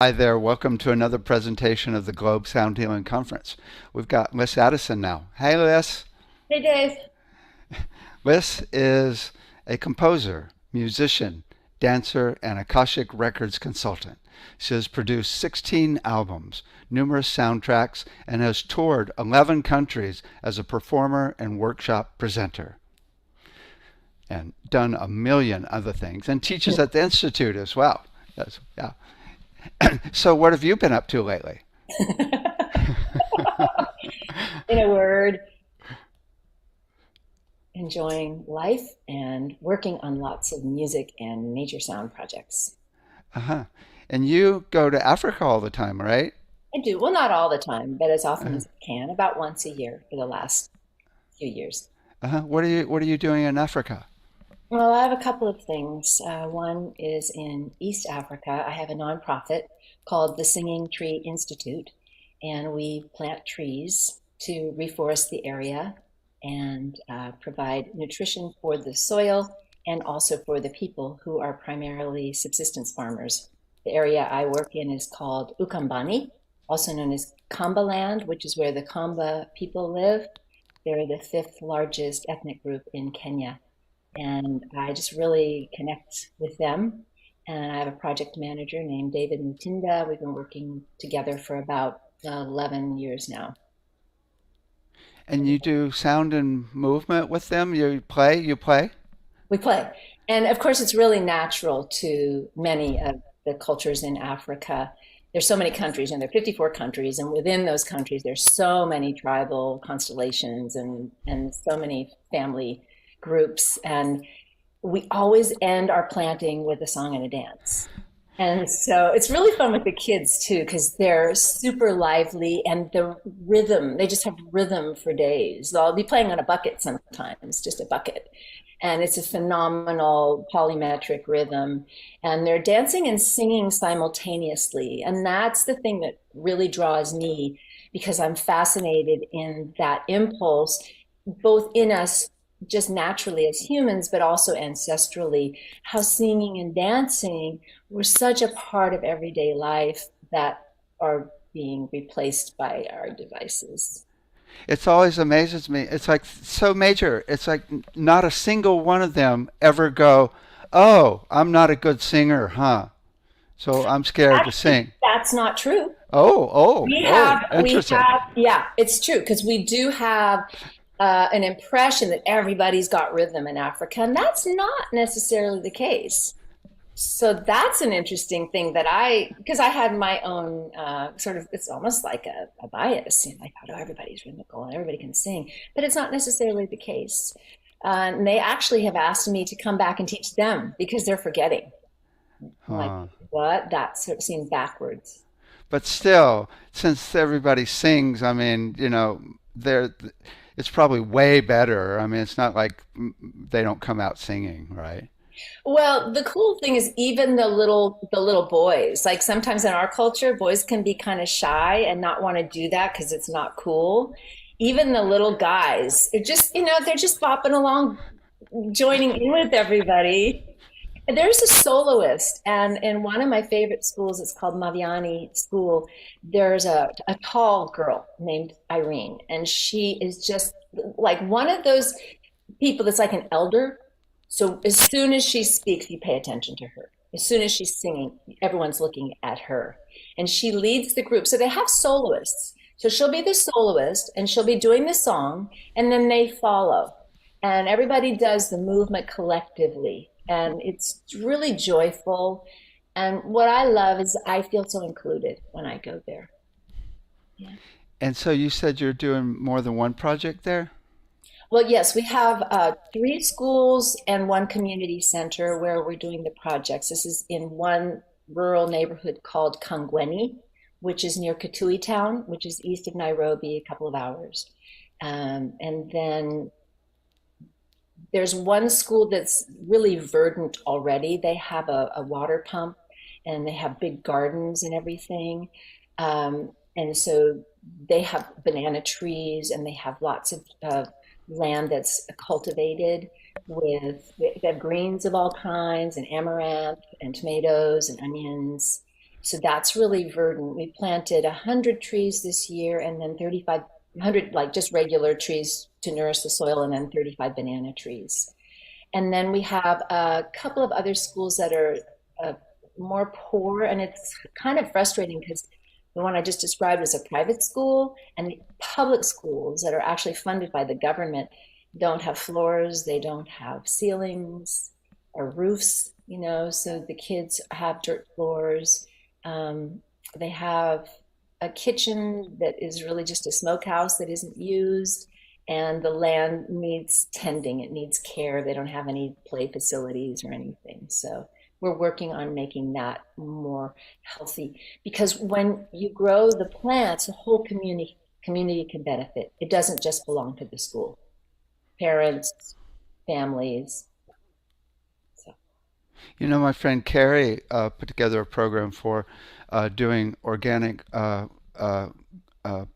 Hi there, welcome to another presentation of the Globe Sound Healing Conference. We've got Liz Addison now. Hey Liz. Hey Dave. Liz is a composer, musician, dancer, and Akashic Records consultant. She has produced 16 albums, numerous soundtracks, and has toured 11 countries as a performer and workshop presenter, and done a million other things, and teaches at the Institute as well. Yes, yeah. So what have you been up to lately? In a word, enjoying life and working on lots of music and nature sound projects. Uh-huh. And you go to Africa all the time, right? I do, well, not all the time, but as often Uh, as I can, about once a year for the last few years. uh-huh. What are you doing in Africa? Well, I have a couple of things. One is in East Africa. I have a nonprofit called the Singing Tree Institute, and we plant trees to reforest the area and provide nutrition for the soil and also for the people who are primarily subsistence farmers. The area I work in is called Ukambani, also known as Kamba land, which is where the Kamba people live. They're the fifth largest ethnic group in Kenya, and I just really connect with them. And I have a project manager named David Mutinda. We've been working together for about 11 years now. And you do sound and movement with them? You play? We play. And of course, it's really natural to many of the cultures in Africa. There's so many countries, and there are 54 countries, and within those countries, there's so many tribal constellations and so many family groups. And we always end our planting with a song and a dance. And so it's really fun with the kids too, because they're super lively and the rhythm, they just have rhythm for days. They'll be playing on a bucket sometimes, just a bucket. And it's a phenomenal polymetric rhythm. And they're dancing and singing simultaneously. And that's the thing that really draws me because I'm fascinated in that impulse, both in us just naturally as humans, but also ancestrally, how singing and dancing were such a part of everyday life that are being replaced by our devices. It's always amazes me. It's like so major. It's like not a single one of them ever go, "Oh, I'm not a good singer, huh? So I'm scared to Actually, sing." that's not true. Oh, oh, oh, We interesting. have, yeah, it's true because we do have an impression that everybody's got rhythm in Africa, and that's not necessarily the case. So that's an interesting thing that because I had my own sort of, it's almost like a bias. You know, I thought, oh, everybody's rhythmical and everybody can sing, but it's not necessarily the case. And they actually have asked me to come back and teach them because they're forgetting. I'm like, Huh. what? That sort of seems backwards. But still, since everybody sings, I mean, they're it's probably way better. I mean, it's not like they don't come out singing, right? Well, the cool thing is even the little boys, like sometimes in our culture, boys can be kind of shy and not want to do that because it's not cool. Even the little guys, it just, they're just bopping along, joining in with everybody. And there's a soloist, and in one of my favorite schools, it's called Maviani School. There's a tall girl named Irene, and she is just like one of those people that's like an elder. So as soon as she speaks, you pay attention to her. As soon as she's singing, everyone's looking at her. And she leads the group. So they have soloists. So she'll be the soloist and she'll be doing the song, and then they follow. And everybody does the movement collectively. And it's really joyful. And what I love is I feel so included when I go there. Yeah. And so you said you're doing more than one project there? Well, yes, we have three schools and one community center where we're doing the projects. This is in one rural neighborhood called Kangweni, which is near Kitui Town, which is east of Nairobi, a couple of hours. And then there's one school that's really verdant already. They have a water pump and they have big gardens and everything. And so they have banana trees and they have lots of land that's cultivated they have greens of all kinds and amaranth and tomatoes and onions. So that's really verdant. We planted 100 trees this year and then 3,500, like just regular trees to nourish the soil, and then 35 banana trees. And then we have a couple of other schools that are uh, more poor, and it's kind of frustrating because the one I just described is a private school, and the public schools that are actually funded by the government don't have floors, they don't have ceilings or roofs, so the kids have dirt floors. They have a kitchen that is really just a smokehouse that isn't used, and the land needs tending, it needs care. They don't have any play facilities or anything. So we're working on making that more healthy, because when you grow the plants, the whole community can benefit. It doesn't just belong to the school. Parents, families. So My friend Carrie put together a program for doing organic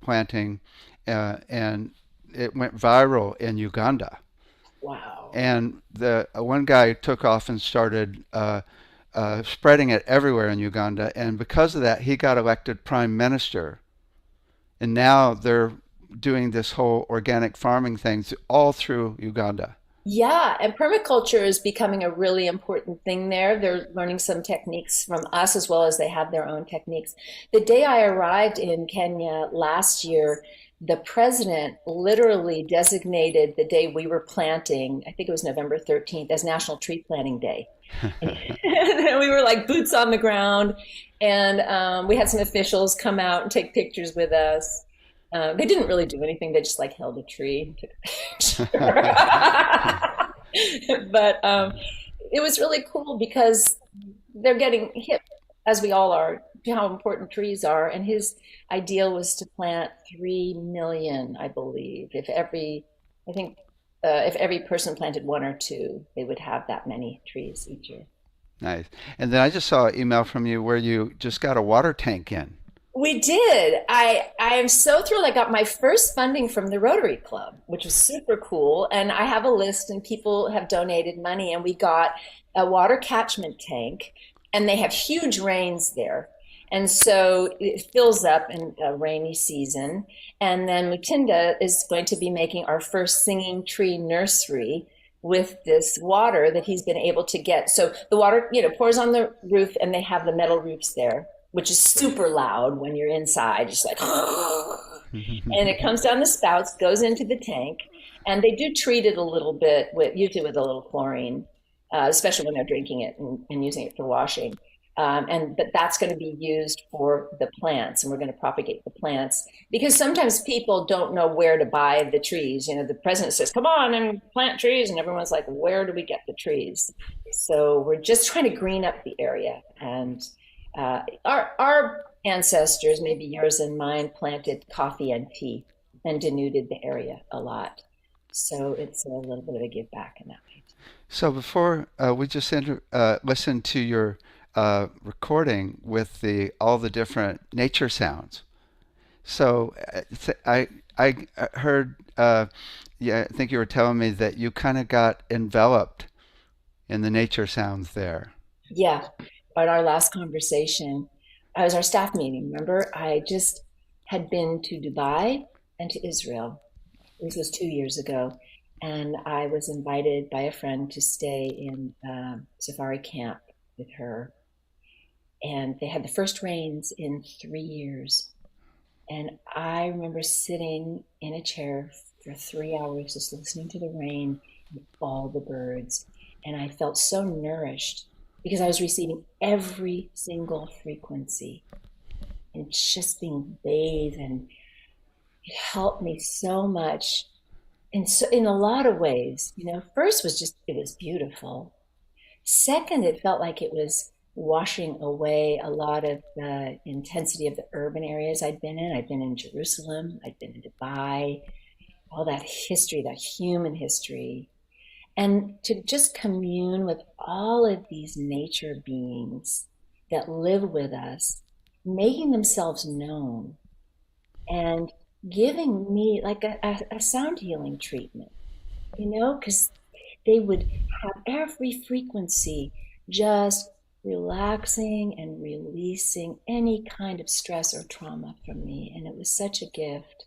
planting, and it went viral in Uganda. wow. And the one guy took off and started spreading it everywhere in Uganda, and because of that, he got elected prime minister. And now they're doing this whole organic farming thing all through Uganda. Yeah, and permaculture is becoming a really important thing there. They're learning some techniques from us as well as they have their own techniques. The day I arrived in Kenya last year, the president literally designated the day we were planting, I think it was November 13th, as National Tree Planting Day. And we were like boots on the ground, and we had some officials come out and take pictures with us. They didn't really do anything. They just like held a tree and took a picture. But it was really cool because they're getting hip, as we all are, to how important trees are. And his ideal was to plant 3 million, I believe. I think, if every person planted one or two, they would have that many trees each year. Nice. And then I just saw an email from you where you just got a water tank in. We did. I am so thrilled. I got my first funding from the Rotary Club, which was super cool. And I have a list, and people have donated money, and we got a water catchment tank, and they have huge rains there. And so it fills up in a rainy season. And then Mutinda is going to be making our first singing tree nursery with this water that he's been able to get. So the water, pours on the roof, and they have the metal roofs there, which is super loud when you're inside, just like, and it comes down the spouts, goes into the tank, and they do treat it a little bit usually with a little chlorine, especially when they're drinking it and using it for washing. But that's going to be used for the plants, and we're going to propagate the plants, because sometimes people don't know where to buy the trees. The president says, "Come on and plant trees," and everyone's like, "Where do we get the trees?" So we're just trying to green up the area, and our ancestors, maybe yours and mine, planted coffee and tea and denuded the area a lot. So it's a little bit of a give back in that way. So before we just listened to your recording with all the different nature sounds. So I heard, yeah, I think you were telling me that you kind of got enveloped in the nature sounds there. Yeah, at our last conversation, it was our staff meeting. Remember, I just had been to Dubai and to Israel. This was 2 years ago. And I was invited by a friend to stay in safari camp with her. And they had the first rains in 3 years. And I remember sitting in a chair for 3 hours just listening to the rain and all the birds. And I felt so nourished because I was receiving every single frequency and just being bathed. And it helped me so much in a lot of ways. First was just, it was beautiful. Second, it felt like it was washing away a lot of the intensity of the urban areas I'd been in. I'd been in Jerusalem, I'd been in Dubai, all that history, that human history. And to just commune with all of these nature beings that live with us, making themselves known and giving me like a sound healing treatment, because they would have every frequency just relaxing and releasing any kind of stress or trauma from me. And it was such a gift.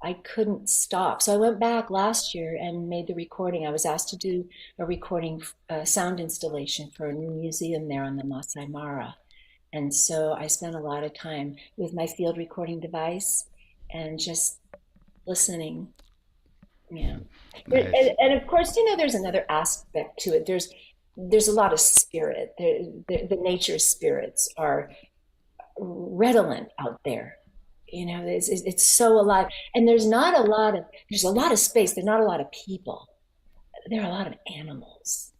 I couldn't stop. So I went back last year and made the recording. I was asked to do a recording, sound installation for a new museum there on the Masai Mara. And so I spent a lot of time with my field recording device and just listening. Yeah. Nice. And of course, there's another aspect to it. There's a lot of spirit. The nature spirits are redolent out there. It's so alive. And there's a lot of space. There's not a lot of people. There are a lot of animals.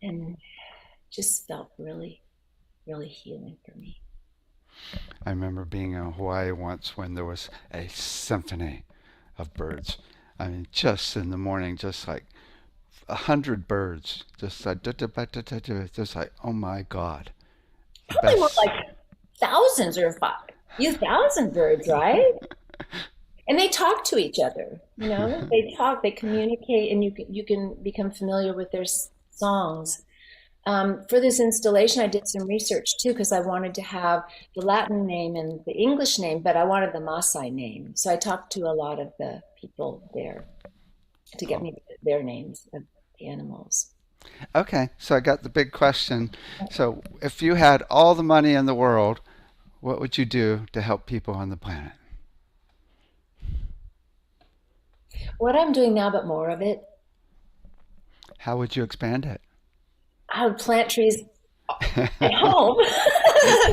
And just felt really, really healing for me. I remember being in Hawaii once when there was a symphony of birds. I mean, just in the morning, just like 100 birds, just like, just like, oh my God, the Probably more best. like thousands or few thousand birds, right? And they talk to each other. They talk, they communicate, and you can become familiar with their songs. For this installation, I did some research too because I wanted to have the Latin name and the English name, but I wanted the Maasai name. So I talked to a lot of the people there to get Oh, me their names of the animals. okay, so I got the big question. So, if you had all the money in the world, what would you do to help people on the planet? What I'm doing now, but more of it, How would you expand it? I would plant trees at home.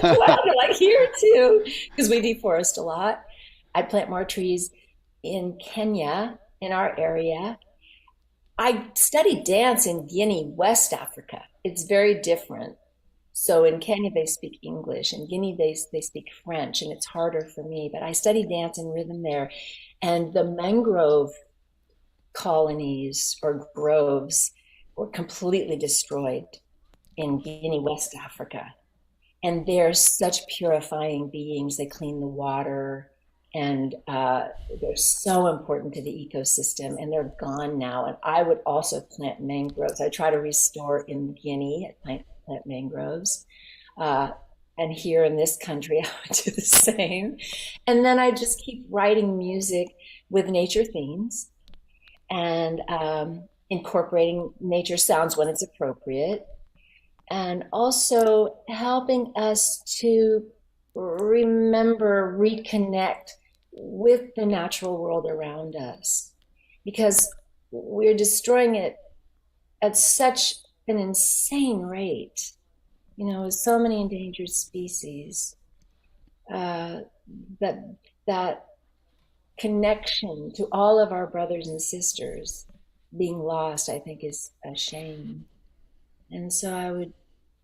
Well, like here too, because we deforest a lot. I'd plant more trees in Kenya, in our area. I studied dance in Guinea, West Africa. It's very different. So in Kenya, they speak English. In Guinea, they speak French, and it's harder for me. But I studied dance and rhythm there. And the mangrove colonies or groves were completely destroyed in Guinea, West Africa. And they're such purifying beings. They clean the water, and they're so important to the ecosystem. And they're gone now. And I would also plant mangroves. I try to restore in Guinea. I plant mangroves. Uh, and here in this country, I would do the same. And then I just keep writing music with nature themes and incorporating nature sounds when it's appropriate, and also helping us to remember, reconnect with the natural world around us because we're destroying it at such an insane rate, with so many endangered species, uh, that that connection to all of our brothers and sisters being lost, I think, is a shame. And so I would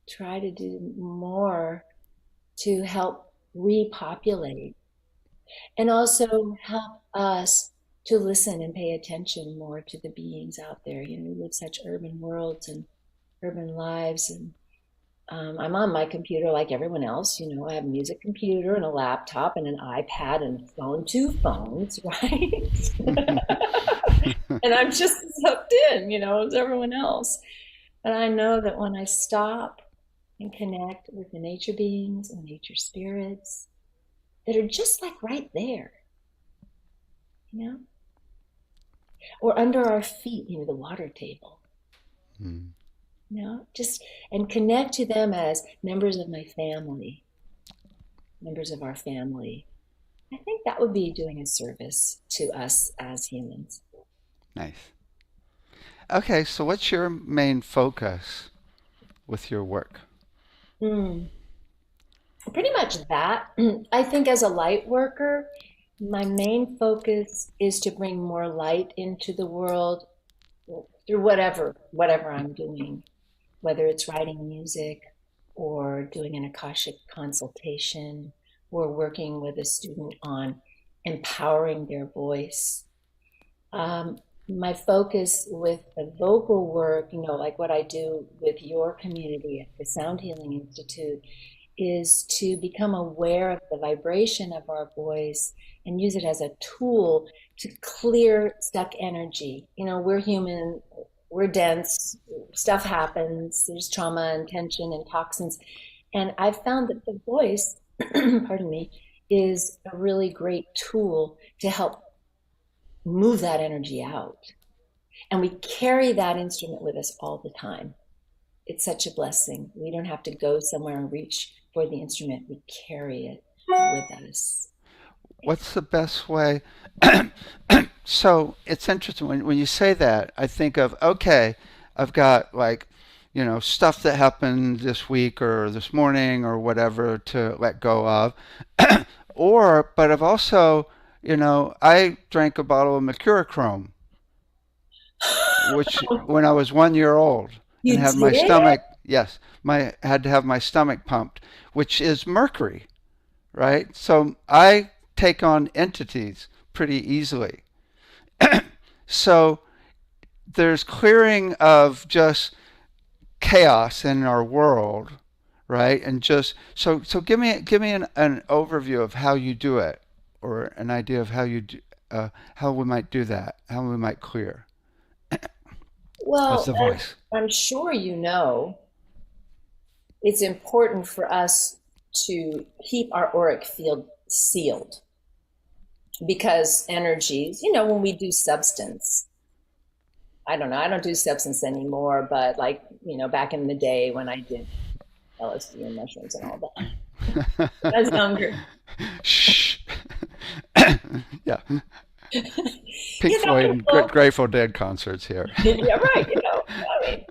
try to do more to help repopulate and also help us to listen and pay attention more to the beings out there. We live such urban worlds and urban lives, and I'm on my computer like everyone else. I have a music computer and a laptop and an iPad and a phone, two phones, right? And I'm just sucked in, as everyone else. But I know that when I stop and connect with the nature beings and nature spirits that are just like right there, you know, or under our feet, the water table, Hmm. just and connect to them as members of my family, members of our family. I think that would be doing a service to us as humans. Nice. Okay, so what's your main focus with your work? Mm, pretty much that. I think as a light worker, my main focus is to bring more light into the world through whatever I'm doing, whether it's writing music or doing an Akashic consultation or working with a student on empowering their voice. My focus with the vocal work, like what I do with your community at the Sound Healing Institute, is to become aware of the vibration of our voice and use it as a tool to clear stuck energy. We're human, we're dense, stuff happens, there's trauma and tension and toxins. And I've found that the voice, pardon me, is a really great tool to help move that energy out. And we carry that instrument with us all the time. It's such a blessing. We don't have to go somewhere and reach for the instrument. We carry it with us. What's the best way? So it's interesting when you say that, I think of, okay, I've got like, stuff that happened this week or this morning or whatever to let go of. But I've also, I drank a bottle of mercurochrome, which when I was 1 year old, and You had my did? stomach, yes, my had to have my stomach pumped, which is mercury, right? So I take on entities pretty easily. So there's clearing of just chaos in our world, right? And just so give me an overview of how you do it, or an idea of how we might do that, how we might clear with Well, the as voice. I'm sure you know, it's important for us to keep our auric field sealed because energies, when we do substance, I don't know, I don't do substance anymore, but like, back in the day when I did LSD and mushrooms and all that, I was younger. Shh. Yeah, Pink You know, Floyd and people, Grateful Dead concerts here. yeah, right, I mean,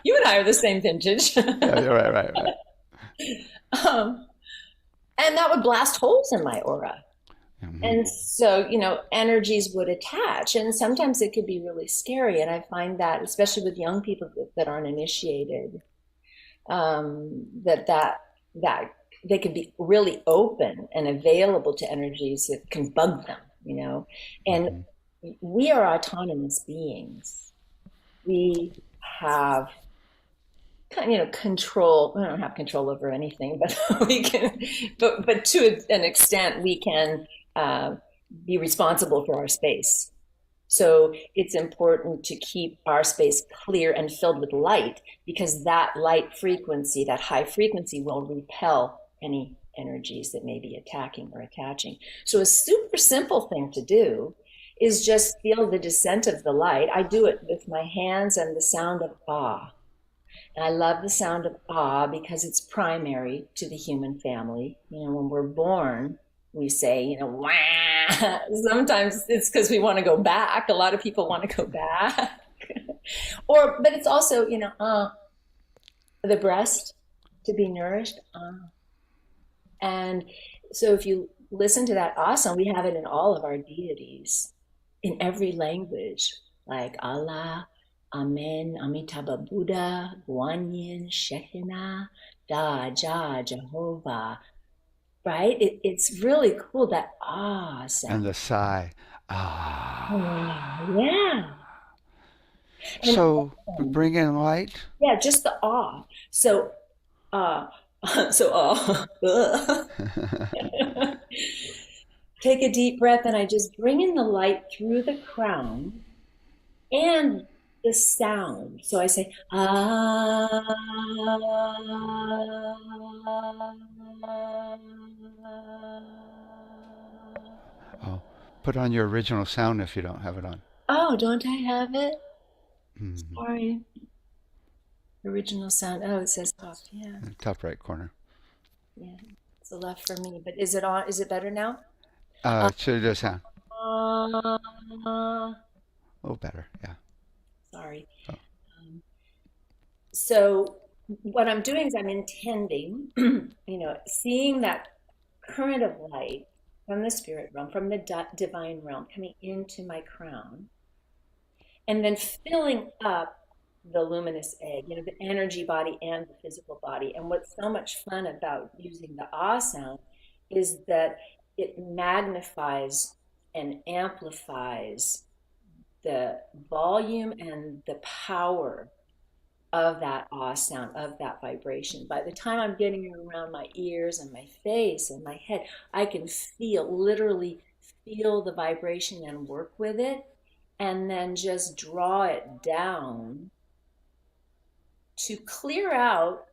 you and I are the same vintage. Yeah, you're right, right, right. um, and that would blast holes in my aura. Mhm. And so, energies would attach, and sometimes it could be really scary. And I find that, especially with young people that aren't initiated, that they can be really open and available to energies that can bug them. And Mhm. we are autonomous beings. We have control. We don't have control over anything, but we can, but to an extent, we can uh, be responsible for our space. So it's important to keep our space clear and filled with light because that light frequency, that high frequency, will repel any energies that may be attacking or attaching. So a super simple thing to do is just feel the descent of the light. I do it with my hands and the sound of ah. And I love the sound of ah because it's primary to the human family. When we're born, we say, wah. Sometimes it's because we want to go back. A lot of people want to go back. But it's also, the breast to be nourished. And so if you listen to that ah, we have it in all of our deities in every language, like Allah, Amen, Amitabha Buddha, Guanyin, Shekinah, Da, Jah, Jehovah, right? It's really cool, that ah And sound. the sigh. Oh, Ah. yeah. And So we bring in light. yeah, just the awe. So, uh, so awe. Take a deep breath, and I just bring in the light through the crown and the sound. So I say, ah. Oh, put on your original sound if you don't have it on. Oh, don't I have it? Mhm. Sorry. Original sound. Oh, it says off. Yeah. In the top right corner. Yeah. It's a left for me. But is it on? Is it better now? Should do a sound. Uh, A little better. Yeah. sorry. Oh. So what I'm doing is I'm intending, seeing that current of light from the spirit realm, from the divine realm coming into my crown, and then filling up the luminous egg, the energy body and the physical body. And what's so much fun about using the ah sound is that it magnifies and amplifies the volume and the power of that ah sound, of that vibration. By the time I'm getting it around my ears and my face and my head, I can literally feel the vibration and work with it, and then just draw it down to clear out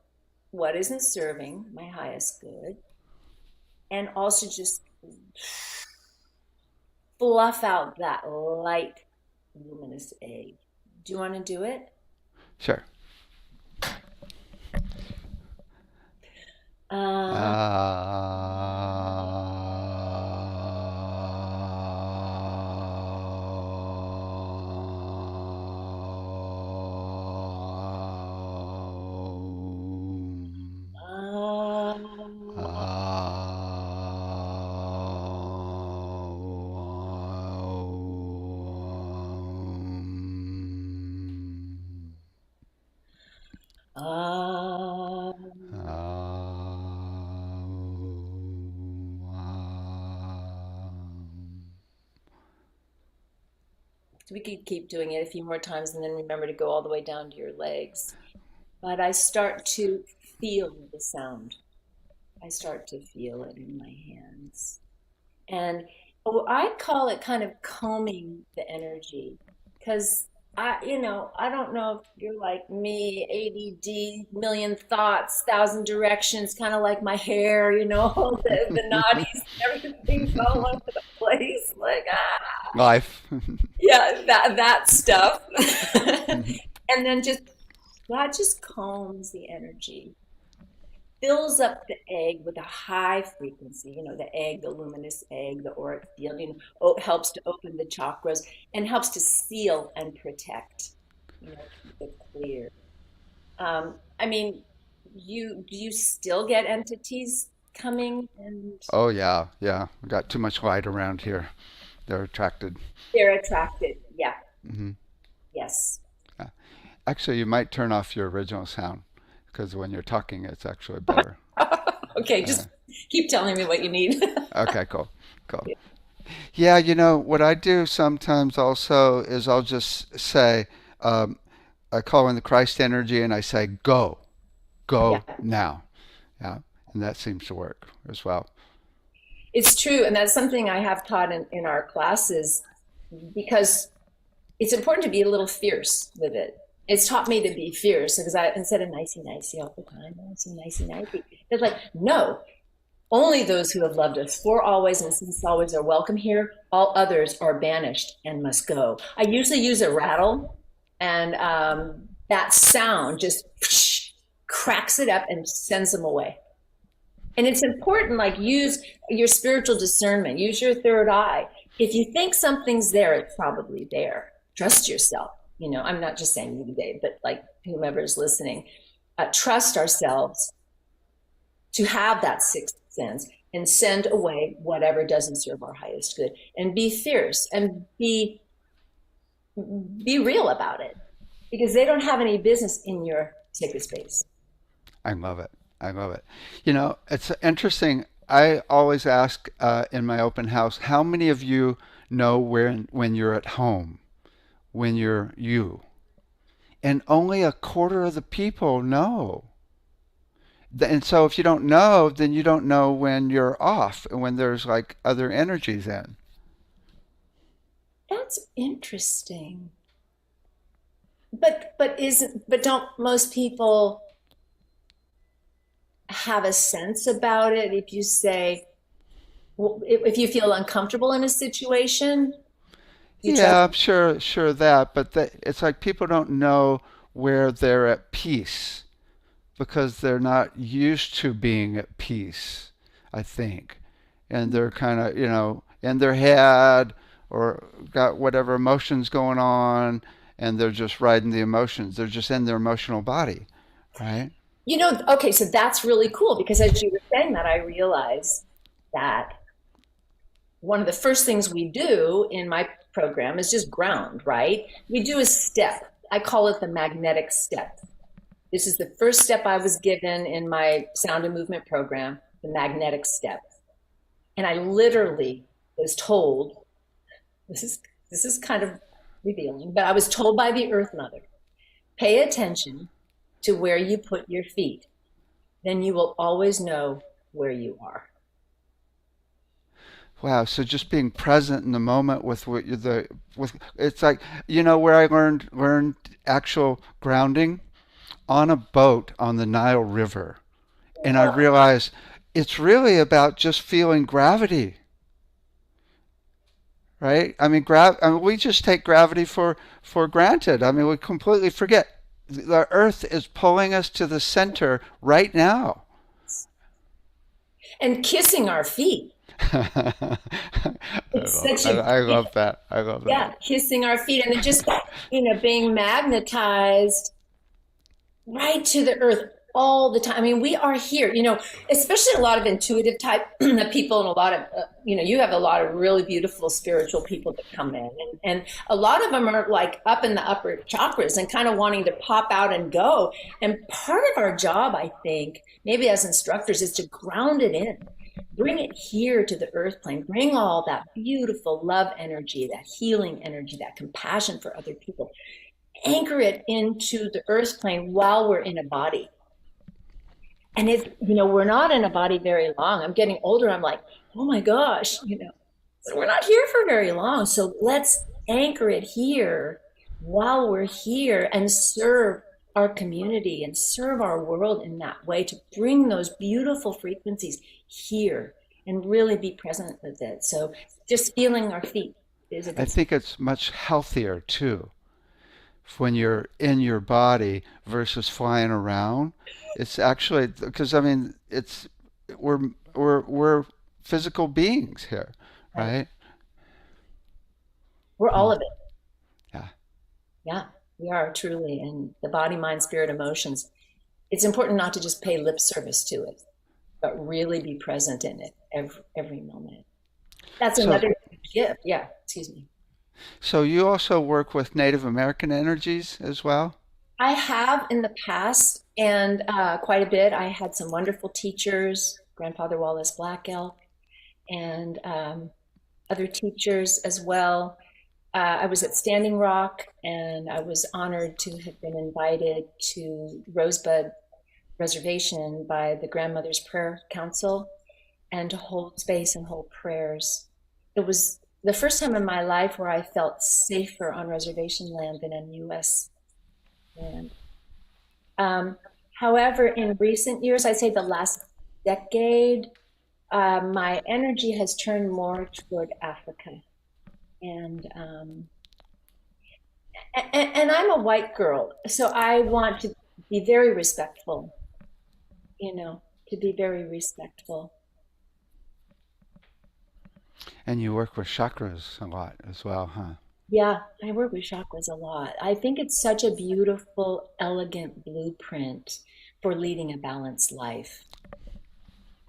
what isn't serving my highest good, and also just fluff out that light, luminous egg. Do you want to do it? Sure. Uh, we could keep doing it a few more times and then remember to go all the way down to your legs. But I start to feel the sound. I start to feel it in my hands. And I call it kind of combing the energy because I don't know if you're like me, ADD, million thoughts, thousand directions, kind of like my hair, the naughties, everything's all over the place. Like, Life. yeah, that stuff. And then God just combs the energy, fills up the egg with a high frequency, the egg, the luminous egg, the auric field, helps to open the chakras and helps to seal and protect, keep it clear. I mean, do you still get entities coming and Oh yeah, yeah. We got too much light around here. They're attracted. they're attracted? Yeah, Hmm. yes. Yeah. Actually, you might turn off your original sound because when you're talking, it's actually better. Okay, Uh, just keep telling me what you need. okay, cool, cool. Yeah, what I do sometimes also is I'll just say, I call in the Christ energy and I say, Yeah. go now. Yeah, and that seems to work as well. It's true, and that's something I have taught in our classes because it's important to be a little fierce with it. It's taught me to be fierce because I instead of nicey nicey all the time, nicey nicey nicey. It's like, no, only those who have loved us for always and since always are welcome here. All others are banished and must go. I usually use a rattle, and that sound just cracks it up and sends them away. And it's important, like use your spiritual discernment, use your third eye. If you think something's there, it's probably there. Trust yourself. I'm not just saying you today, but like whomever's listening, trust ourselves to have that sixth sense and send away whatever doesn't serve our highest good and be fierce and be real about it because they don't have any business in your sacred space. I love it. I love it. It's interesting. I always ask in my open house, how many of you know when you're at home, when you're you? And only a quarter of the people know. And so if you don't know, then you don't know when you're off and when there's like other energies in. That's interesting. But don't most people have a sense about it if you say if you feel uncomfortable in a situation you try. Yeah, I'm sure that, but it's like people don't know where they're at peace because they're not used to being at peace, I think. And they're kind of, in their head or got whatever emotions going on and they're just riding the emotions. They're just in their emotional body, right? Okay, so that's really cool because as you were saying that I realized that one of the first things we do in my program is just ground, right? We do a step. I call it the magnetic step. This is the first step I was given in my sound and movement program, the magnetic step. And I literally was told, this is kind of revealing, but I was told by the Earth Mother, pay attention to where you put your feet. Then you will always know where you are. Wow, so just being present in the moment with with it's like where I learned actual grounding on a boat on the Nile River. And I realized it's really about just feeling gravity, right? I mean, we just take gravity for granted. I mean, we completely forget the Earth is pulling us to the center right now. And kissing our feet. It's such a I love that. I love that. yeah, kissing our feet and then just being magnetized right to the earth all the time. I mean, we are here, especially a lot of intuitive type people and a lot of, you have a lot of really beautiful spiritual people that come in. And a lot of them are like up in the upper chakras and kind of wanting to pop out and go. And part of our job, I think, maybe as instructors, is to ground it in. Bring it here to the earth plane. Bring all that beautiful love energy, that healing energy, that compassion for other people. Anchor it into the earth plane while we're in a body. And if, we're not in a body very long, I'm getting older, I'm like, oh my gosh, so we're not here for very long. So let's anchor it here while we're here and serve our community and serve our world in that way, to bring those beautiful frequencies here and really be present with it. So just feeling our feet is a I good think it's much healthier too when you're in your body versus flying around. It's actually because I mean it's we're physical beings here, right. right? We're all Hmm. of it. Yeah. Yeah, we are truly. And the body, mind, spirit, emotions, it's important not to just pay lip service to it, but really be present in it every moment. That's So another gift. Yeah, excuse me. so you also work with Native American energies as well? I have in the past, and quite a bit. I had some wonderful teachers, Grandfather Wallace Black Elk, and other teachers as well. I was at Standing Rock, and I was honored to have been invited to Rosebud Reservation by the Grandmother's Prayer Council and to hold space and hold prayers. It was the first time in my life where I felt safer on reservation land than in U.S. land. Um, However, in recent years, I'd say the last decade, my energy has turned more toward Africa. And, um, and I'm a white girl, so I want to be very respectful, to be very respectful. And you work with chakras a lot as well, huh? Yeah, I work with chakras a lot. I think it's such a beautiful, elegant blueprint for leading a balanced life.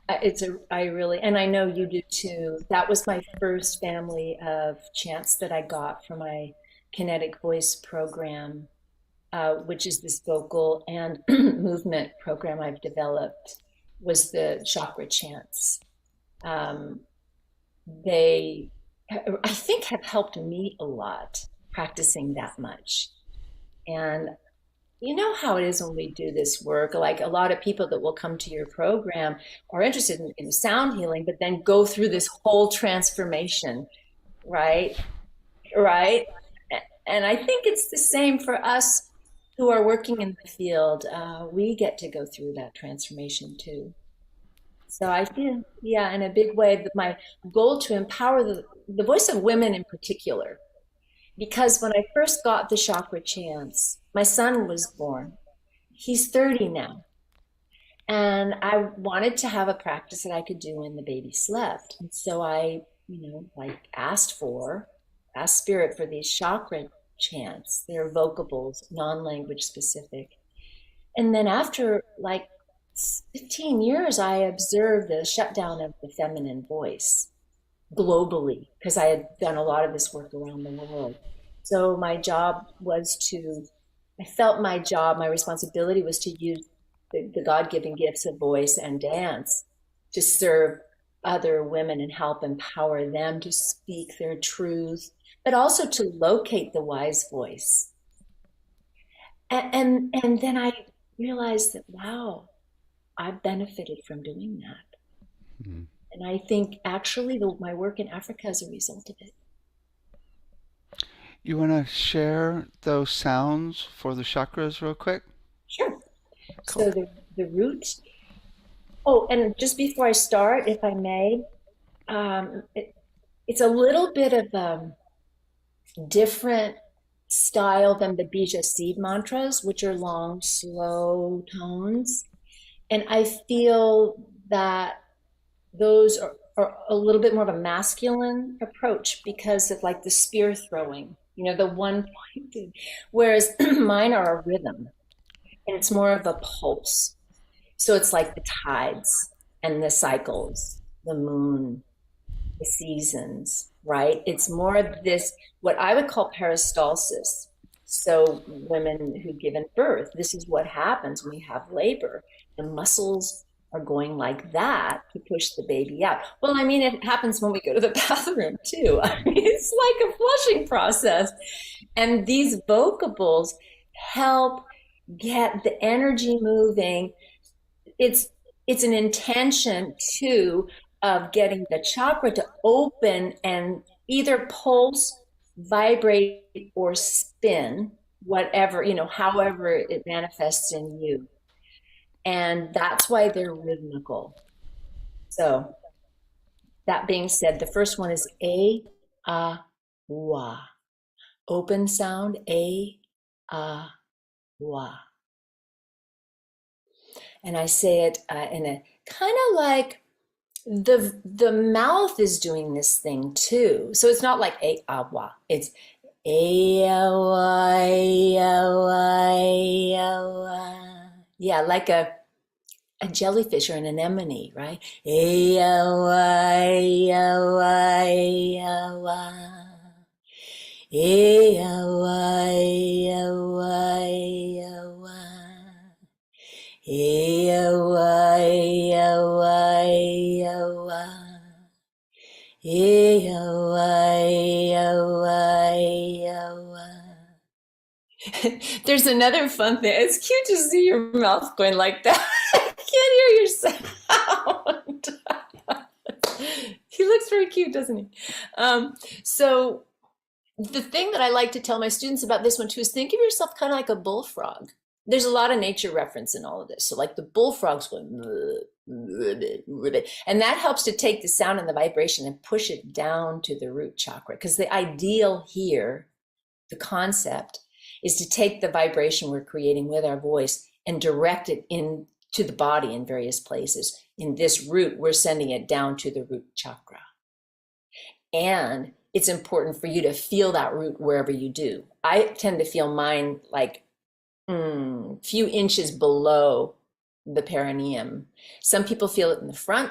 I really, and I know you do too. That was my first family of chants that I got for my kinetic voice program, which is this vocal and movement program I've developed, was the chakra chants. Um, they, I think, have helped me a lot practicing that much. And you know how it is when we do this work, like a lot of people that will come to your program are interested in sound healing, but then go through this whole transformation, right? Right. And I think it's the same for us who are working in the field. We get to go through that transformation too. So I feel, yeah, in a big way, that my goal to empower the voice of women in particular, because when I first got the chakra chants, my son was born. He's 30 now. And I wanted to have a practice that I could do when the baby slept. And so I, like asked spirit for these chakra chants. They're vocables, non-language specific. And then after like 15 years, I observed the shutdown of the feminine voice globally because I had done a lot of this work around the world. So I felt my job, my responsibility was to use the God-given gifts of voice and dance to serve other women and help empower them to speak their truth, but also to locate the wise voice. And then I realized that, wow, I've benefited from doing that. Mhm. And I think actually my work in Africa is a result of it. You want to share those sounds for the chakras real quick? Sure. Cool. So the root Oh, and just before I start, if I may, it's a little bit of a different style than the Bija seed mantras, which are long, slow tones. And I feel that those are a little bit more of a masculine approach because of like the spear throwing, the one pointed, whereas mine are a rhythm and it's more of a pulse. So it's like the tides and the cycles, the moon, the seasons, right? It's more of this, what I would call peristalsis. So women who given birth, this is what happens when we have labor. The muscles are going like that to push the baby out. Well, I mean, it happens when we go to the bathroom too. I mean, it's like a flushing process. And these vocables help get the energy moving. It's an intention too of getting the chakra to open and either pulse, vibrate, or spin, whatever, however it manifests in you. And that's why they're rhythmical. So that being said, the first one is a, wa. Open sound, a, wa. And I say it in a kind of like the mouth is doing this thing too. So it's not like a awa. It's a awa, awa, awa. Yeah, like a jellyfish or an anemone, right? A awa, awa, awa. A awa, awa, awa. Ewa, ewa, ewa. Ewa, ewa, ewa. There's another fun thing. It's cute to see your mouth going like that. I can't hear your sound. He looks very cute, doesn't he? So the thing that I like to tell my students about this one too is think of yourself kind of like a bullfrog. There's a lot of nature reference in all of this. So like the bullfrogs going, and that helps to take the sound and the vibration and push it down to the root chakra. Because the ideal here, the concept, is to take the vibration we're creating with our voice and direct it into the body in various places. In this root, we're sending it down to the root chakra. And it's important for you to feel that root wherever you do. I tend to feel mine like few inches below the perineum. Some people feel it in the front.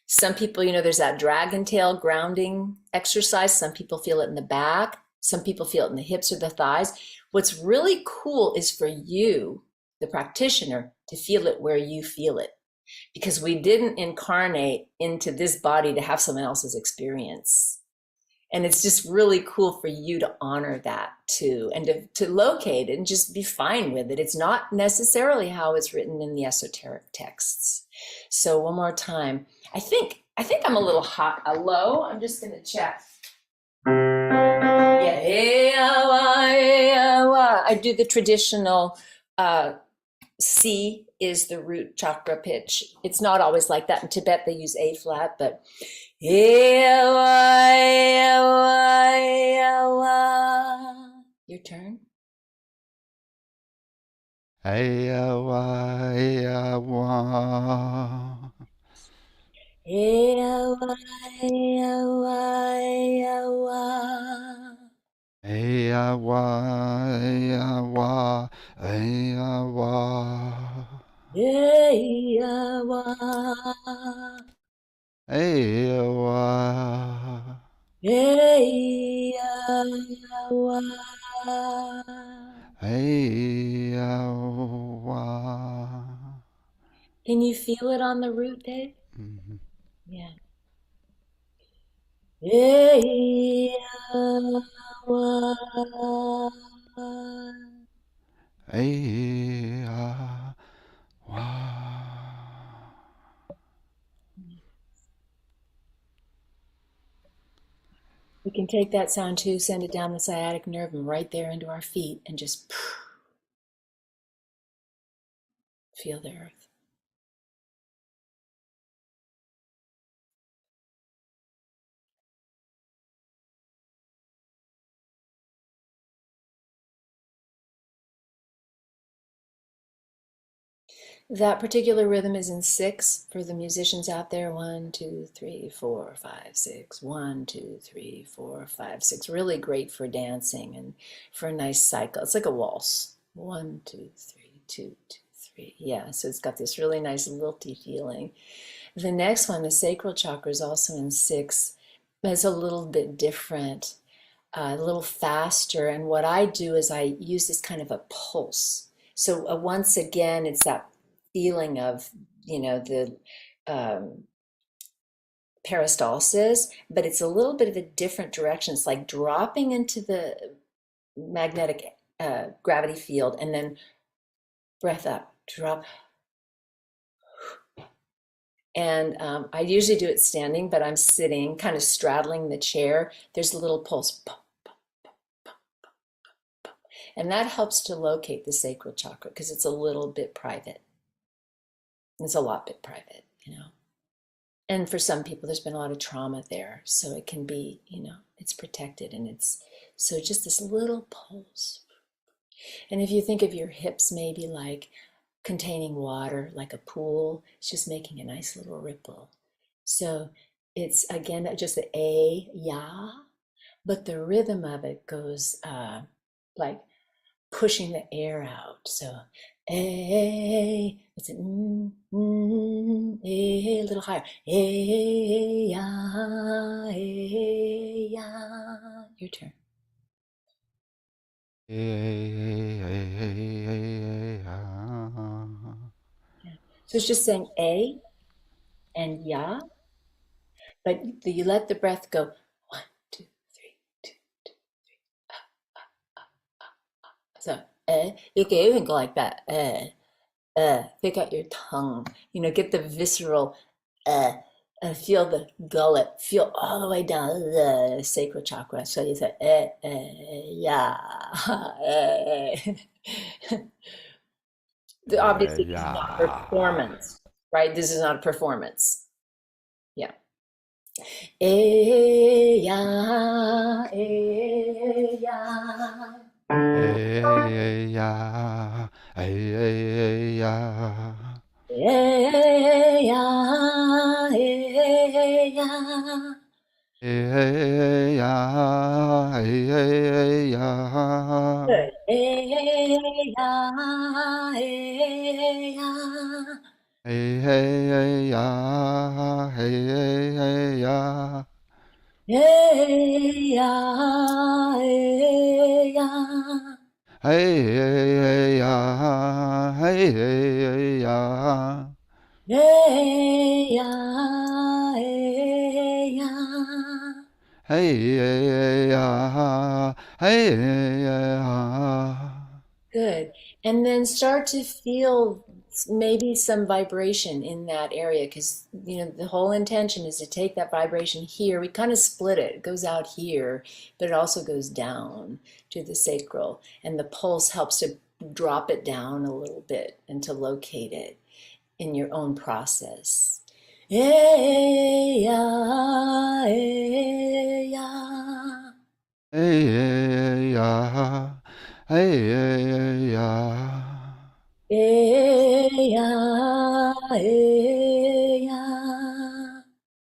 Some people, there's that dragon tail grounding exercise. Some people feel it in the back. Some people feel it in the hips or the thighs. What's really cool is for you, the practitioner, to feel it where you feel it. Because we didn't incarnate into this body to have someone else's experience. And it's just really cool for you to honor that too, and to locate it and just be fine with it. It's not necessarily how it's written in the esoteric texts. So one more time. I think I'm a little hot, low. I'm just going to check. Yeah, I do the traditional C is the root chakra pitch. It's not always like that. In Tibet, they use A flat, but your turn. Ewa, ewa. Ewa, ewa, ewa. Ewa, ewa, ewa. Ewa. Ewa. Ewa. Ewa. Can you feel it on the root, Dave? Mhm. Yeah. Ewa. Ewa. We can take that sound too, send it down the sciatic nerve and right there into our feet and just feel the earth. That particular rhythm is in six for the musicians out there. 1, 2, 3, 4, 5, 6. 1, 2, 3, 4, 5, 6. Really great for dancing and for a nice cycle. It's like a waltz. 1, 2, 3, 2, 2, 3. Yeah, so it's got this really nice lilty feeling. The next one, the sacral chakra, is also in six. It's a little bit different, a little faster. And what I do is I use this kind of a pulse. So once again, it's that feeling of, the um, peristalsis, but it's a little bit of a different direction. It's like dropping into the magnetic gravity field and then breath up, drop. And I usually do it standing, but I'm sitting, kind of straddling the chair. There's a little pulse. And that helps to locate the sacral chakra because it's a little bit private. It's a lot bit private. And for some people, there's been a lot of trauma there. So it can be, it's protected and it's, so just this little pulse. And if you think of your hips maybe like containing water, like a pool, it's just making a nice little ripple. So it's again, just the A, ya, but the rhythm of it goes like pushing the air out. So a, it's a little higher. A, ya, a, ya. Your turn. Yeah. So it's just saying a and ya, but you let the breath go. 1, 2, 3, 2, 2. So you can even go like that. Pick out your tongue. Get the visceral. Feel the gullet. Feel all the way down the sacral chakra. So you say yeah. Obviously, this is not performance, right? This is not a performance. Yeah. Yeah, yeah. Hey, ya, hey, ya. Hey, yeah, hey, yeah. Hey, ya, hey, ya. Good. Hey, yeah, hey, yeah. Hey, hey, ya, hey, ya. Hey, yeah, hey, yeah. Hey, ya, hey, ya. Hey, yeah, hey, yeah. Hey, ya, hey, ya. Good. And then start to feel maybe some vibration in that area because, the whole intention is to take that vibration here. We kind of split it. It goes out here, but it also goes down to the sacral. And the pulse helps to drop it down a little bit and to locate it in your own process. Yeah, yeah, yeah. Hey, ya, hey, ya. Yeah, yeah.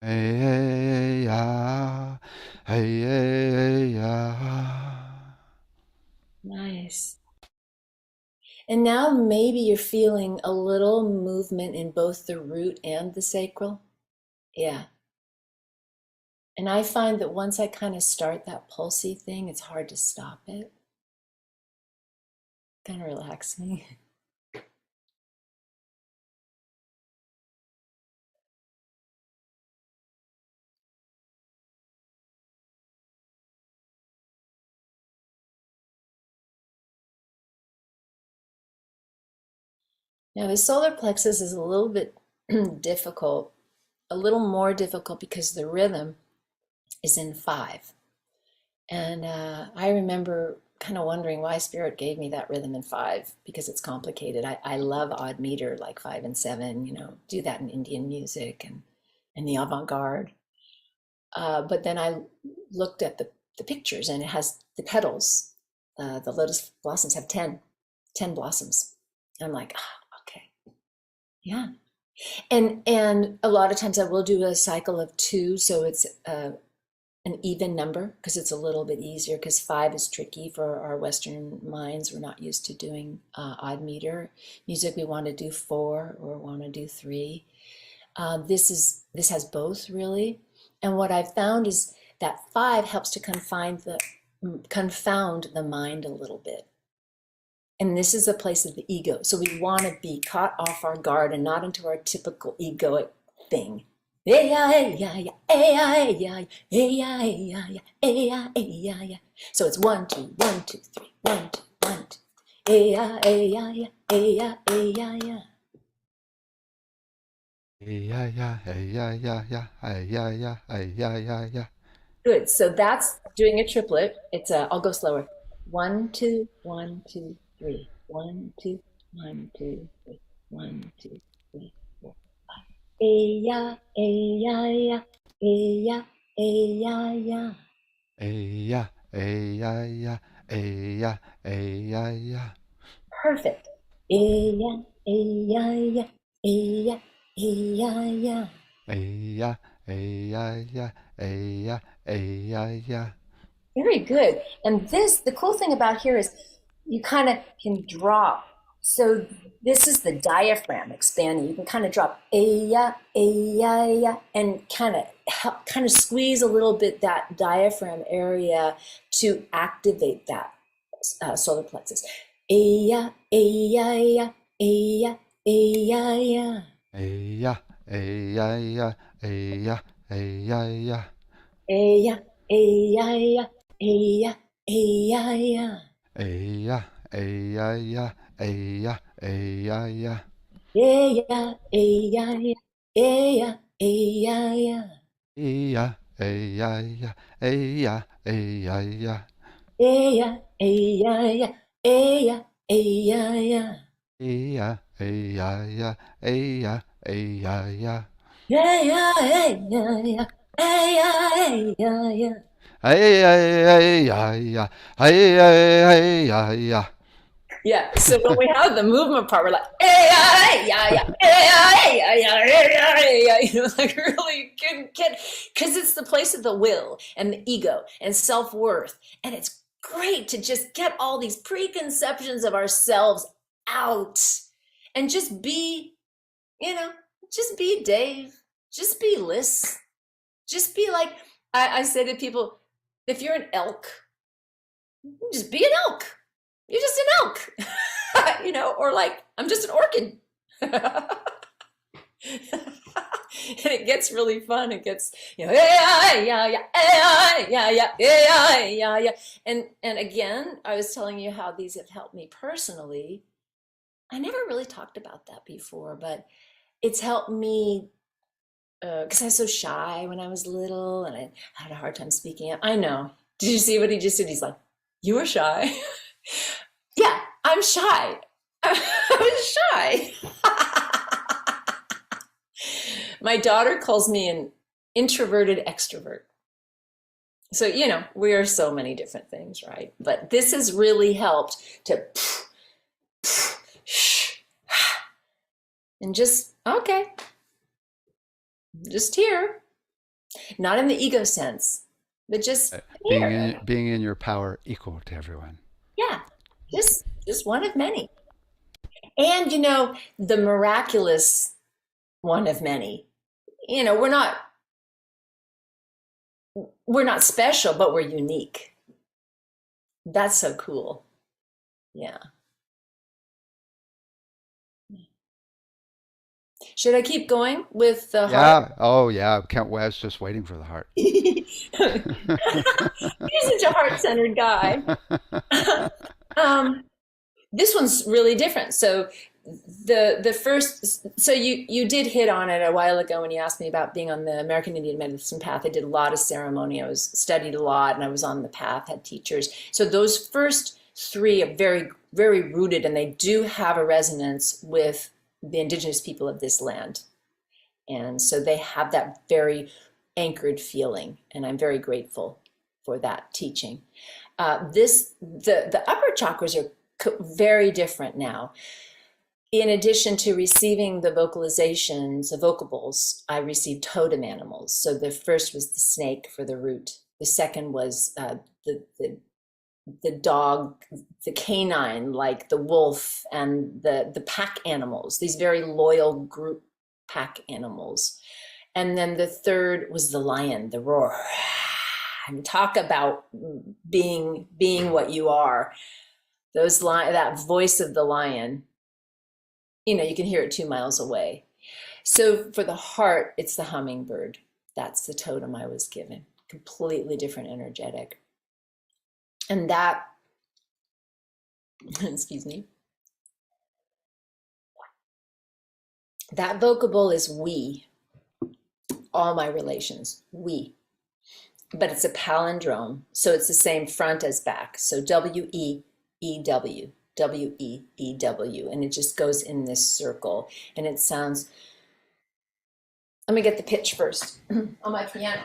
Hey, ya, hey, ya. Nice. And now maybe you're feeling a little movement in both the root and the sacral. Yeah. And I find that once I kind of start that pulsy thing, it's hard to stop it. Kind of relaxing. Now, the solar plexus is a little bit difficult, a little more difficult because the rhythm is in 5. And I remember kind of wondering why Spirit gave me that rhythm in 5 because it's complicated. I love odd meter like 5 and 7, do that in Indian music and the avant-garde. But then I looked at the pictures and it has the petals. The lotus blossoms have 10 blossoms. And I'm like, okay. Yeah. And a lot of times I will do a cycle of two, so it's an even number because it's a little bit easier, because five is tricky for our Western minds. We're not used to doing odd meter music. We want to do four or want to do three. This has both really, and what I've found is that five helps to confound the mind a little bit. And this is a place of the ego. So we want to be caught off our guard and not into our typical egoic thing. So it's 1, 2, 1, 2, 3, 1, 2, 1, 2. Yeah, yeah, yeah, yeah, yeah, yeah. Yeah, yeah, hey, yeah, yeah, yeah, hey, yeah, yeah, hey, yeah, yeah, yeah. Good. So that's doing a triplet. I'll go slower. 1, 2, 1, 2, 3. 1, 2, 1, 2, 3. 1, 2, 3, 4, 5. Yeah, yeah, yeah, yeah, yeah, yeah. Hey, yeah, hey, yeah, yeah, hey, yeah, hey, yeah, yeah. Perfect. Yeah, yeah, yeah, yeah, yeah, yeah. Hey, yeah, hey, yeah, yeah, hey, yeah, hey, yeah, yeah. Very good. And the cool thing about here is you kind of can drop. So this is the diaphragm expanding. You can kind of drop and kind of squeeze a little bit that diaphragm area to activate that solar plexus. Aya, aya, aya, aya. Hey, yeah, hey, yeah, yeah, hey, yeah, hey, yeah, yeah. Aya, aya, aya, aya. Hey, yeah, hey, yeah, yeah, hey, yeah, hey, yeah, yeah. Yeah, yeah, yeah, yeah, yeah, yeah, yeah, Hey, yeah, hey, yeah, yeah, hey, yeah, hey, yeah, yeah. yeah, yeah, yeah, yeah, yeah, yeah. Hey, yeah, hey, yeah, yeah, hey, yeah, hey, yeah, yeah. Yeah, yeah, yeah, yeah, yeah, yeah, yeah, yeah. Hey, hey, hey, yeah, yeah. Hey, hey, hey, yeah, yeah. Yeah. So when we have the movement part, we're like, yeah, yeah, yeah, yeah, yeah, yeah, yeah, like really get, because it's the place of the will and the ego and self-worth. And it's great to just get all these preconceptions of ourselves out and just be, you know, just be Dave, just be Liz, just be like, I say to people, if you're an elk, just be an elk. You're just an elk, or like, I'm just an orchid. And it gets really fun. It gets, yeah, yeah, yeah, yeah, yeah, yeah, yeah, yeah, yeah. And again, I was telling you how these have helped me personally. I never really talked about that before, but it's helped me because I was so shy when I was little and I had a hard time speaking up. I know. Did you see what he just did? He's like, you were shy. Yeah, I'm shy. I was shy. My daughter calls me an introverted extrovert. So, we are so many different things, right? But this has really helped to and just, okay, just here. Not in the ego sense, but just here. Being in your power equal to everyone. Yeah, just one of many. And the miraculous one of many. We're not special, but we're unique. That's so cool. Yeah. Should I keep going with the heart? Yeah. Oh, yeah. Can't wait. I was just waiting for the heart. You're such a heart-centered guy. um, this one's really different. So the first, so you did hit on it a while ago when you asked me about being on the American Indian medicine path. I did a lot of ceremony. I was studied a lot, and I was on the path, had teachers. So those first three are very, very rooted, and they do have a resonance with the indigenous people of this land. And so they have that very anchored feeling, and I'm very grateful for that teaching. The upper chakras are very different now. in addition to receiving the vocalizations, the vocables, I received totem animals. So the first was the snake for the root. The second was the dog, the canine, like the wolf, and the pack animals, these very loyal group pack animals. And then the third was the lion, the roar. And talk about being what you are. That voice of the lion, you can hear it 2 miles away. So for the heart, it's the hummingbird. That's the totem I was given. Completely different energetic. And that, excuse me, that vocable is we. All my relations, we. But it's a palindrome, so it's the same front as back. So W-E-E-W. W-E-E-W, and it just goes in this circle, and it sounds, let me get the pitch first on my piano.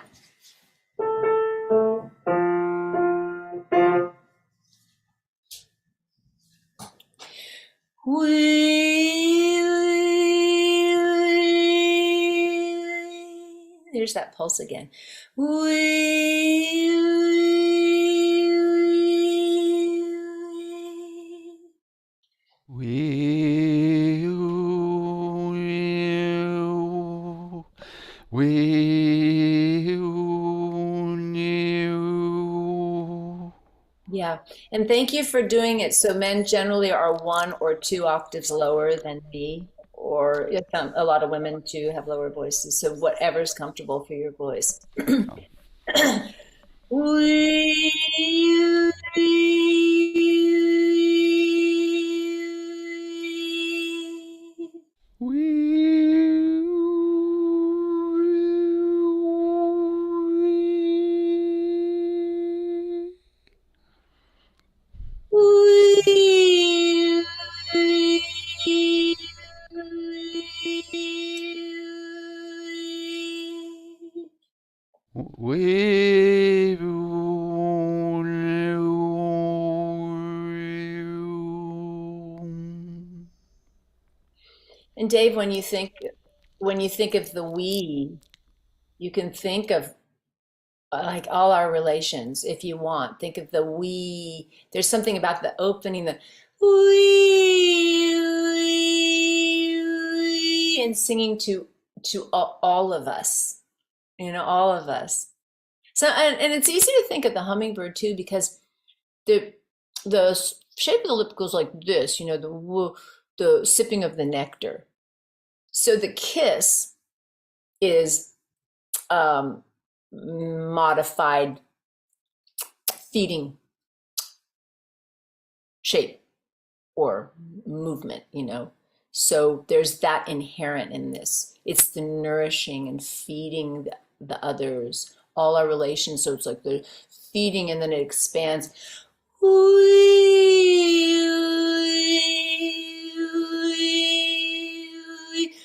There's that pulse again. Yeah, and thank you for doing it. So men generally are 1 or 2 octaves lower than me, or a lot of women too have lower voices. So whatever's comfortable for your voice. And Dave, when you think of the we, you can think of like all our relations if you want. Think of the we. There's something about the opening, the we, and singing to all of us, all of us. So and it's easy to think of the hummingbird too, because the shape of the lip goes like this, the sipping of the nectar. So the kiss is modified feeding shape or movement, So there's that inherent in this. It's the nourishing and feeding the others, all our relations. So it's like the feeding, and then it expands.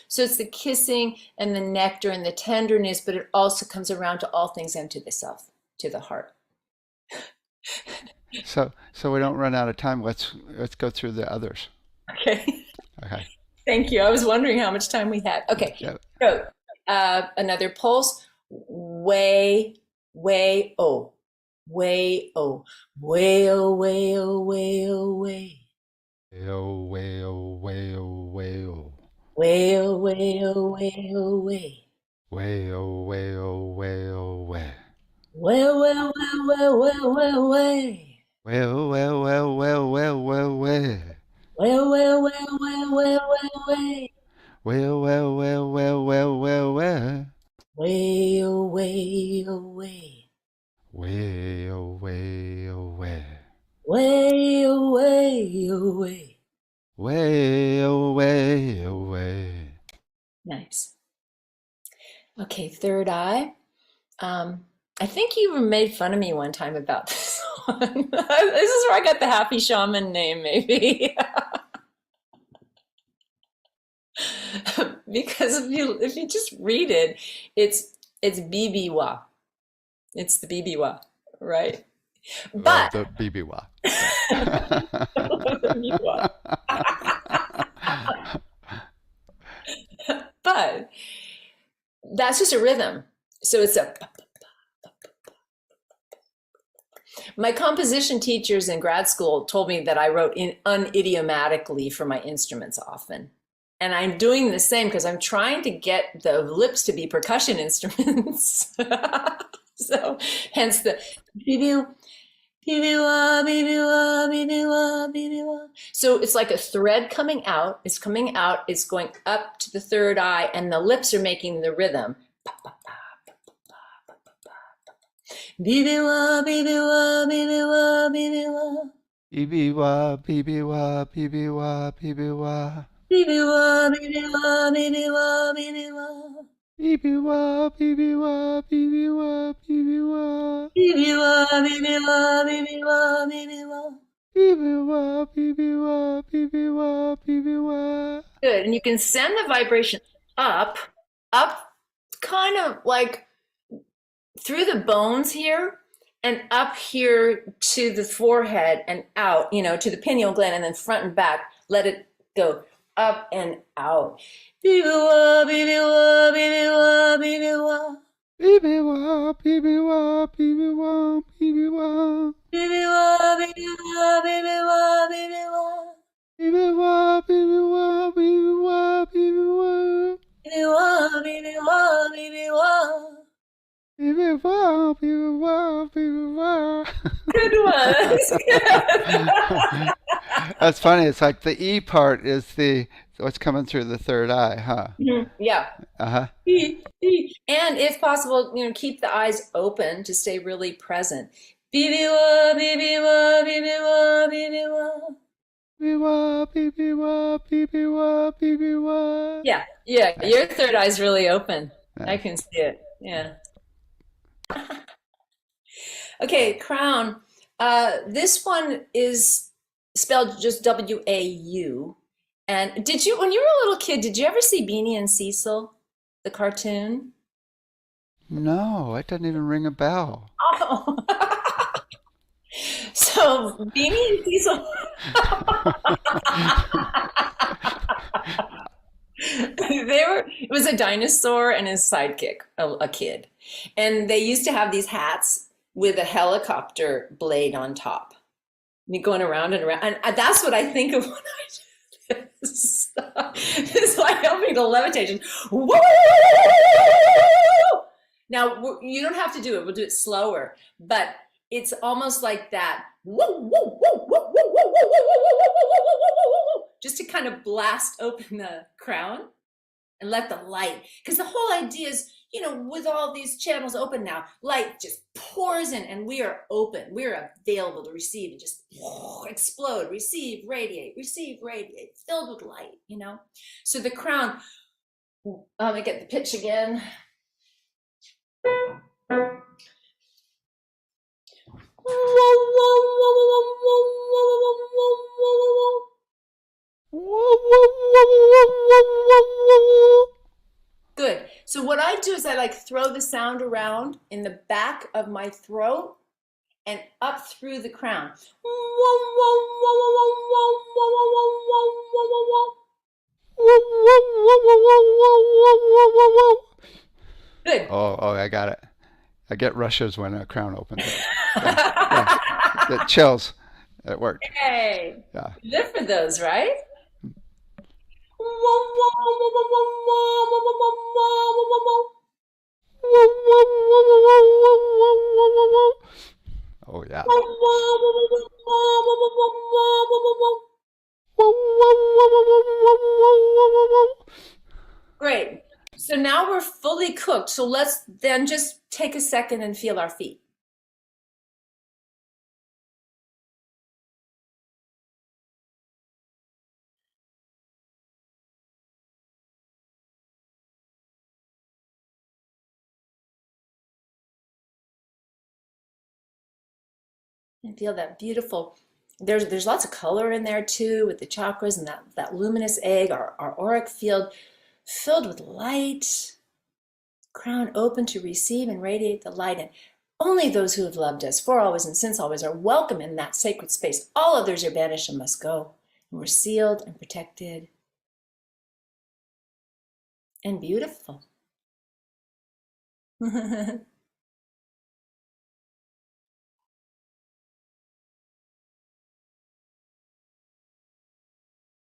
So it's the kissing and the nectar and the tenderness, but it also comes around to all things and to the self, to the heart. So we don't run out of time. Let's go through the others. Okay. Okay. Thank you. I was wondering how much time we had. Okay. Yeah. So another pulse. Way, oh. Way, oh. Way, oh, way, oh, way, oh, way. Way, oh, way, oh, way, oh, way, oh. Way, oh, way, oh, way, oh, way. Way, oh, way, oh, way, oh, way. Well, well, well, well, well, well, way. Well, well, well, well, well, well, way. Well, well, well, well, well, well, way. Well, well, well, well, well, well, way. Way, oh, way, oh, way. Way, oh, way, oh, way. Way, oh, way, oh, way. Way, oh, way, oh, way. Nice. Okay, third eye. I think you made fun of me one time about this one. This is where I got the Happy Shaman name, maybe. Because if you just read it, it's Bibiwa. It's the Bibiwa, right? But the Bibiwa. God. That's just a rhythm. So it's a. My composition teachers in grad school told me that I wrote unidiomatically for my instruments often. And I'm doing the same because I'm trying to get the lips to be percussion instruments. So hence the so it's like a thread coming out. It's coming out. It's going up to the third eye, and the lips are making the rhythm. Bibiwa, bibiwa, bibiwa. Bibiwa, bibiwa, bibiwa, bibiwa. Bibiwa, bibiwa, bibiwa, bibiwa. Bibiwa, bibiwa, bibiwa, bibiwa. Bibiwa, bibiwa, bibiwa, bibiwa. Bibiwa, bibiwa, bibiwa, bibiwa. Good. And you can send the vibration up, kind of like through the bones here and up here to the forehead and out, to the pineal gland, and then front and back. Let it go up and out. Bibiwa, bibiwa, bibiwa, bibiwa. Bibiwa, bibiwa, bibiwa, bibiwa. Bibiwa, bibiwa, bibiwa, bibiwa. Bibiwa, bibiwa, bibiwa, bibiwa. Bibiwa, bibiwa, bibiwa. Bibiwa, bibiwa, bibiwa. Good one. That's funny. It's like the E part is what's coming through the third eye, huh? Yeah. Uh-huh. And if possible, keep the eyes open to stay really present. Bibiwa, bibiwa, bibiwa, bibiwa. Bibiwa, bibiwa, bibiwa, bibiwa. Yeah, your third eye's really open. Yeah. I can see it. Yeah. Okay, crown. This one is spelled just W-A-U. And when you were a little kid, did you ever see Beanie and Cecil, the cartoon? No, it doesn't even ring a bell. Oh. So Beanie and Cecil. It was a dinosaur and his sidekick, a kid. And they used to have these hats with a helicopter blade on top. And you're going around and around. And that's what I think of when I do this. It's like helping to levitation. Woo! Now, you don't have to do it. We'll do it slower. But it's almost like that. Woo, woo, woo, woo, woo, woo, woo, woo, woo, just to kind of blast open the crown and let the light, because the whole idea is, with all these channels open now, light just pours in and we are open. We're available to receive and just explode, receive, radiate, filled with light, So the crown, let me get the pitch again. Good. So what I do is I throw the sound around in the back of my throat and up through the crown. Good. Oh, I got it. I get rushes when a crown opens up. Yeah. It chills. It worked. Hey. Yeah. Good for those, right? Oh, yeah. Great. So now we're fully cooked. So let's then just take a second and feel our feet. And feel that beautiful, there's lots of color in there too with the chakras and that luminous egg, our auric field filled with light, crown open to receive and radiate the light. And only those who have loved us for always and since always are welcome in that sacred space. All others are banished and must go. And we're sealed and protected. and beautiful.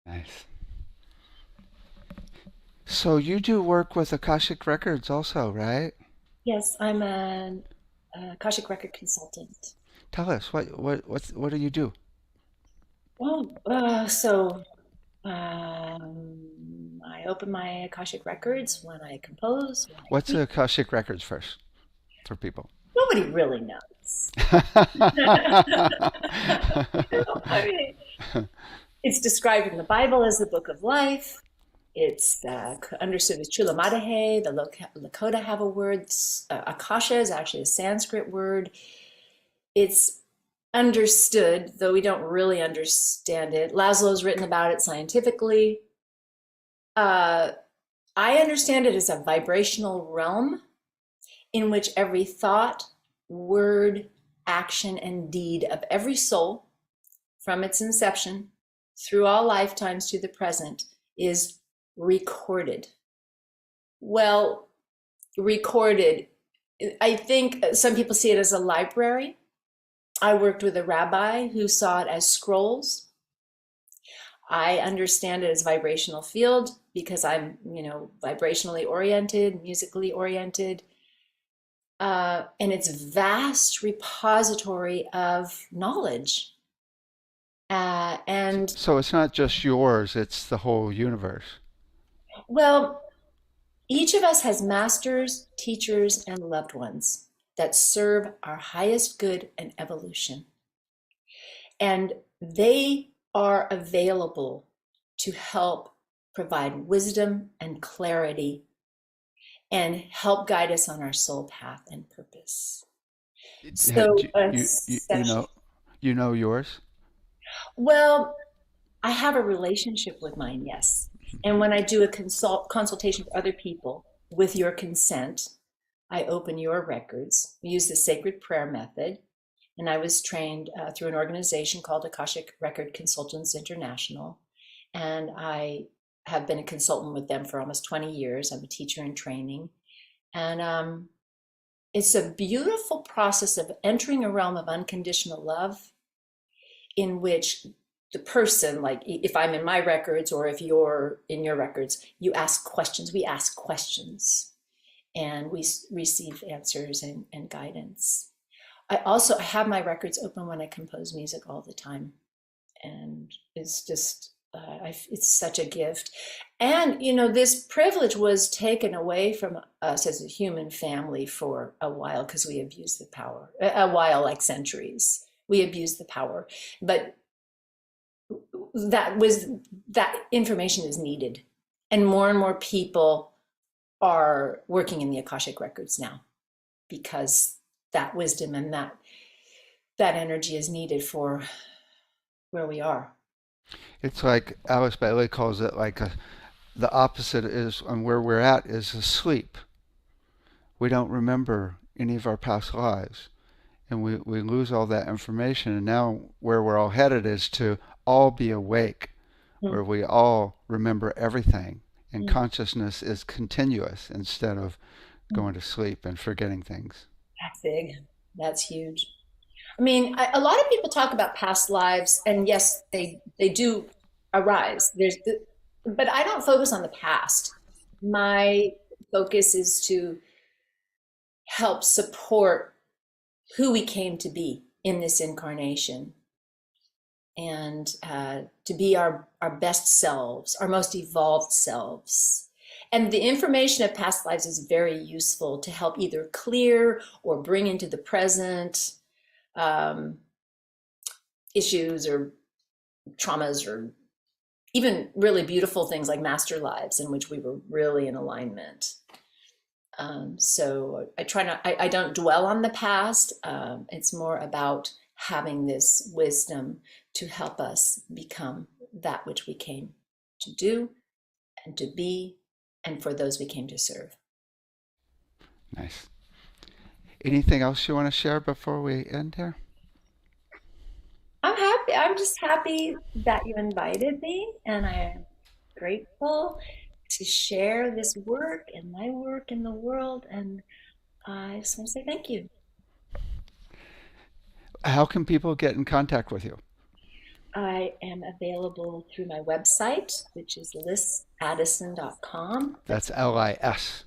Nice. So you do work with Akashic Records also, right? Yes, I'm an Akashic record consultant. Tell us what do you do? Well, I open my Akashic records when I compose, when I What's teach. Akashic Records first for people? Nobody really knows. I mean, it's described in the Bible as the book of life. It's understood as Chulamadahe. The Lakota have a word. Akasha is actually a Sanskrit word. It's understood, though we don't really understand it. Laszlo's written about it scientifically. Uh, I understand it as a vibrational realm in which every thought, word, action, and deed of every soul from its inception through all lifetimes to the present is recorded. Well, recorded, I think some people see it as a library. I worked with a rabbi who saw it as scrolls. I understand it as vibrational field because I'm, vibrationally oriented, musically oriented. And it's vast repository of knowledge. And So it's not just yours, it's the whole universe. well, each of us has masters, teachers, and loved ones that serve our highest good and evolution. And they are available to help provide wisdom and clarity and help guide us on our soul path and purpose. So, You know yours? well, I have a relationship with mine, yes. And when I do a consultation for other people with your consent, I open your records. We use the sacred prayer method. And I was trained through an organization called Akashic Record Consultants International. And I have been a consultant with them for almost 20 years. I'm a teacher in training. And it's a beautiful process of entering a realm of unconditional love in which the person, like if I'm in my records or if you're in your records, you ask questions, we ask questions, and we receive answers and guidance. I also have my records open when I compose music all the time. And it's just, it's such a gift. And, this privilege was taken away from us as a human family for a while because we abused the power, a while, like centuries. We abused the power. But that information is needed. And more people are working in the Akashic records now because that wisdom and that energy is needed for where we are. It's like Alice Bailey calls it like the opposite is on where we're at is asleep. We don't remember any of our past lives. And we lose all that information. And now where we're all headed is to all be awake, Mm, where we all remember everything. And mm, consciousness is continuous instead of mm. going to sleep and forgetting things. That's big. That's huge. I mean, a lot of people talk about past lives, and yes, they do arise. But I don't focus on the past. My focus is to help support who we came to be in this incarnation and to be our best selves, our most evolved selves. And the information of past lives is very useful to help either clear or bring into the present um, issues or traumas or even really beautiful things like master lives in which we were really in alignment. So I try not, I don't dwell on the past. It's more about having this wisdom to help us become that which we came to do and to be, and for those we came to serve. Nice. Anything else you want to share before we end here? I'm happy. I'm just happy that you invited me, and I'm grateful to share this work and my work in the world. And I just want to say thank you. How can people get in contact with you? I am available through my website, which is lissaddison.com. That's LIS.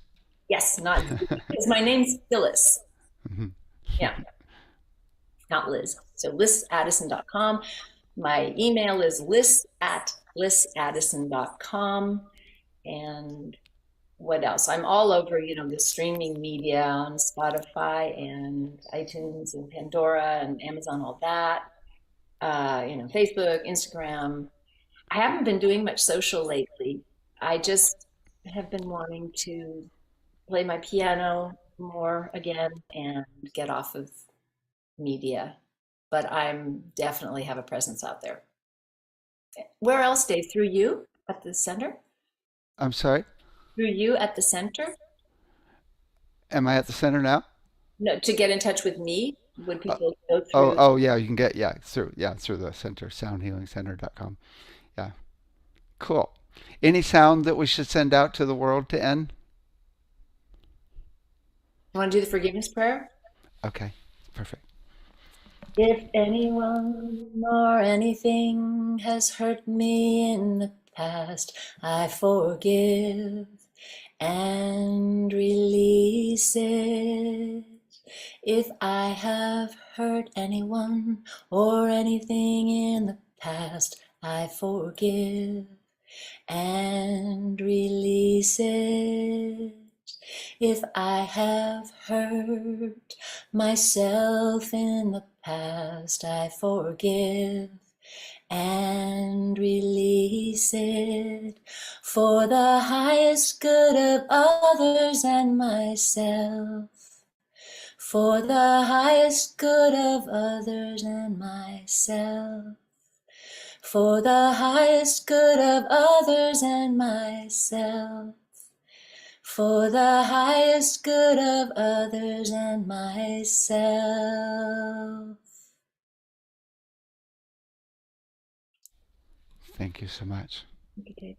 Yes, not because my name's Phyllis. Mhm. Yeah, not Liz. So lissaddison.com. My email is liss@lissaddison.com. And what else? I'm all over, the streaming media on Spotify and iTunes and Pandora and Amazon, all that. Facebook, Instagram. I haven't been doing much social lately. I just have been wanting to play my piano more again and get off of media. But I'm definitely have a presence out there. Where else, Dave? Through you at the center? I'm sorry. Through you at the center? Am I at the center now? No, to get in touch with me, would Uh, people go oh, through? oh yeah, you can get through the center, soundhealingcenter.com. Yeah, cool. Any sound that we should send out to the world to end? You want to do the forgiveness prayer? Okay, perfect. If anyone or anything has hurt me in the past, I forgive and release it. If I have hurt anyone or anything in the past, I forgive and release it. If I have hurt myself in the past, I forgive and release it for the highest good of others and myself. For the highest good of others and myself. For the highest good of others and myself. For the highest good of others and myself. Thank you so much. Okay.